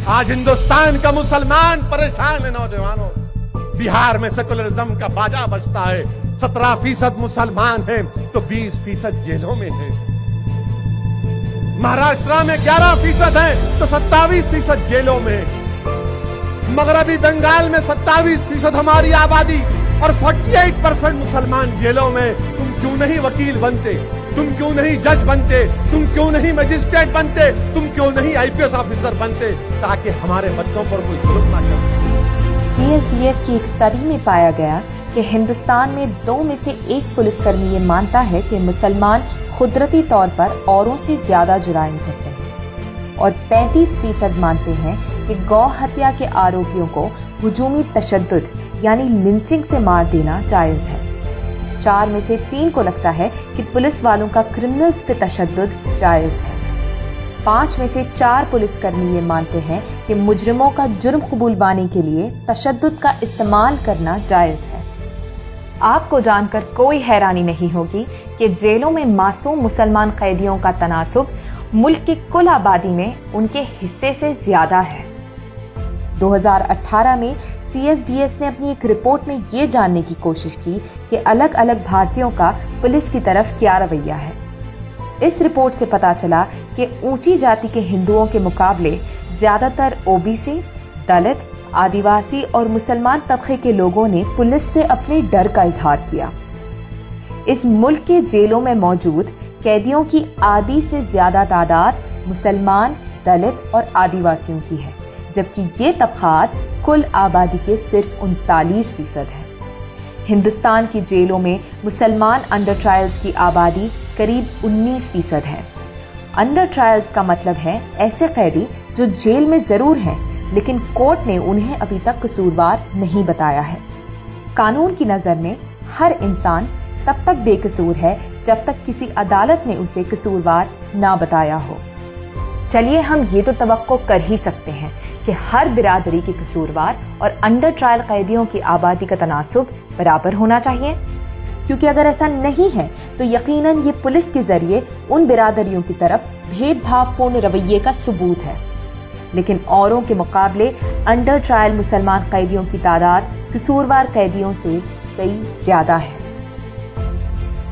آج ہندوستان کا مسلمان پریشان ہے نوجوانوں. بہار میں سیکولرزم کا باجا بجتا ہے. 17% مسلمان ہیں تو 20% جیلوں میں ہیں. مہاراشٹرا میں 11% ہیں تو 27% جیلوں میں. مغربی بنگال میں 27% ہماری آبادی اور 48% مسلمان جیلوں میں. تم کیوں نہیں وکیل بنتے؟ تم کیوں نہیں جج بنتے؟ تم کیوں نہیں مجسٹریٹ بنتے؟ تم کیوں نہیں IPS آفیسر بنتے تاکہ ہمارے بچوں پر کوئی ظلم نہ کر سکے؟ CSDS کی ایک اسٹڈی میں پایا گیا کہ ہندوستان میں 2 میں سے 1 پولیس کرمی یہ مانتا ہے کہ مسلمان قدرتی طور پر اوروں سے زیادہ جرائم کرتے ہیں اور 35% مانتے ہیں کہ گو ہتیا کے آروپیوں کو ہجومی تشدد یعنی لنچنگ سے مار دینا جائز ہے. 4 میں سے 3 کو لگتا ہے کہ پولیس والوں کا کرمنلز پہ تشدد جائز ہے. 5 میں سے 4 پولیس کرمی یہ مانتے ہیں کہ مجرموں کا جرم قبول پانے کے لیے تشدد کا استعمال کرنا جائز ہے. آپ کو جان کر کوئی حیرانی نہیں ہوگی کہ جیلوں میں معصوم مسلمان قیدیوں کا تناسب ملک کی کل آبادی میں ان کے حصے سے زیادہ ہے. 2018 میں CSDS نے اپنی ایک رپورٹ میں یہ جاننے کی کوشش کی کہ الگ الگ بھارتیوں کا پولیس کی طرف کیا رویہ ہے. اس رپورٹ سے پتا چلا کہ اونچی جاتی کے ہندوؤں کے مقابلے زیادہ تر OBC، دلت، آدیواسی اور مسلمان طبقے کے لوگوں نے پولیس سے اپنے ڈر کا اظہار کیا. اس ملک کے جیلوں میں موجود قیدیوں کی آدھی سے زیادہ تعداد مسلمان، دلت اور آدیواسیوں کی ہے، جبکہ یہ طبقات کل آبادی کے صرف 39% ہے. ہندوستان کی جیلوں میں مسلمان انڈر ٹرائلز کی آبادی قریب 19% ہے. انڈر ٹرائلز کا مطلب ہے ایسے قیدی جو جیل میں ضرور ہیں لیکن کورٹ نے انہیں ابھی تک قصوروار نہیں بتایا ہے. قانون کی نظر میں ہر انسان تب تک بے قصور ہے جب تک کسی عدالت نے اسے قصوروار نہ بتایا ہو. چلیے ہم یہ تو توقع کر ہی سکتے ہیں کہ ہر برادری کے قصوروار اور انڈر ٹرائل قیدیوں کی آبادی کا تناسب برابر ہونا چاہیے، کیونکہ اگر ایسا نہیں ہے تو یقیناً یہ پولیس کے ذریعے ان برادریوں کی طرف بھید بھاو پورن رویے کا ثبوت ہے. لیکن اوروں کے مقابلے انڈر ٹرائل مسلمان قیدیوں کی تعداد قصوروار قیدیوں سے کئی زیادہ ہے.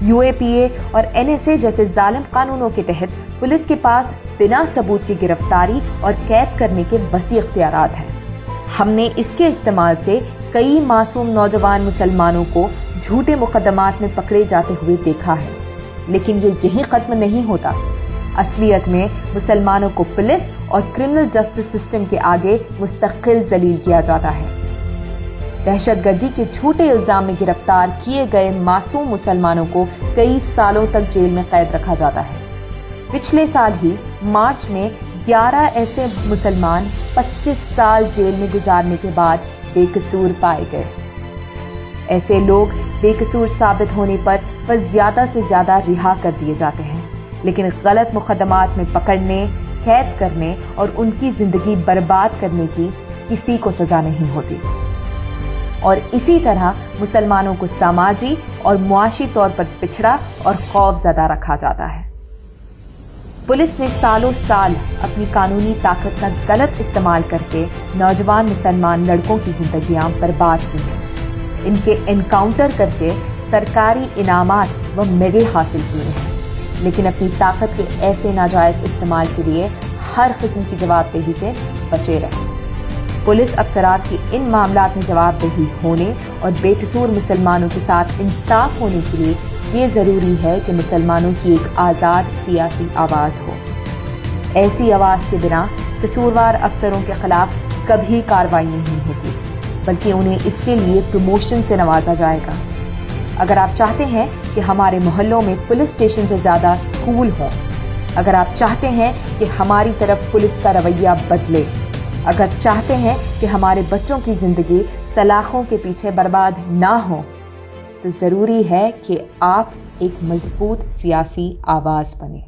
UAPA اور NSA جیسے ظالم قانونوں کے تحت پولیس کے پاس بنا ثبوت کی گرفتاری اور قید کرنے کے وسیع اختیارات ہیں. ہم نے اس کے استعمال سے کئی معصوم نوجوان مسلمانوں کو جھوٹے مقدمات میں پکڑے جاتے ہوئے دیکھا ہے. لیکن یہ یہیں ختم نہیں ہوتا. اصلیت میں مسلمانوں کو پولیس اور کرمنل جسٹس سسٹم کے آگے مستقل ذلیل کیا جاتا ہے. دہشت گردی کے جھوٹے الزام میں گرفتار کیے گئے معصوم مسلمانوں کو کئی سالوں تک جیل میں قید رکھا جاتا ہے. پچھلے سال ہی مارچ میں 11 ایسے مسلمان 25 سال جیل میں گزارنے کے بعد بے قصور پائے گئے. ایسے لوگ بے قصور ثابت ہونے پر زیادہ سے زیادہ رہا کر دیے جاتے ہیں، لیکن غلط مقدمات میں پکڑنے، قید کرنے اور ان کی زندگی برباد کرنے کی کسی کو سزا نہیں ہوتی. اور اسی طرح مسلمانوں کو سماجی اور معاشی طور پر پچھڑا اور خوف زدہ رکھا جاتا ہے. پولیس نے سالوں سال اپنی قانونی طاقت کا غلط استعمال کر کے نوجوان مسلمان لڑکوں کی زندگیاں برباد کی ہیں. ان کے انکاؤنٹر کر کے سرکاری انعامات و میڈل حاصل کیے ہیں، لیکن اپنی طاقت کے ایسے ناجائز استعمال کے لیے ہر قسم کی جواب دہی سے بچے رہے. پولیس افسرات کی ان معاملات میں جواب دہی ہونے اور بے قصور مسلمانوں کے ساتھ انصاف ہونے کے لیے یہ ضروری ہے کہ مسلمانوں کی ایک آزاد سیاسی آواز ہو. ایسی آواز کے بنا قصوروار افسروں کے خلاف کبھی کارروائی نہیں ہوتی، بلکہ انہیں اس کے لیے پروموشن سے نوازا جائے گا. اگر آپ چاہتے ہیں کہ ہمارے محلوں میں پولیس اسٹیشن سے زیادہ اسکول ہوں، اگر آپ چاہتے ہیں کہ ہماری طرف پولیس کا رویہ بدلے، اگر چاہتے ہیں کہ ہمارے بچوں کی زندگی سلاخوں کے پیچھے برباد نہ ہو، تو ضروری ہے کہ آپ ایک مضبوط سیاسی آواز بنیں.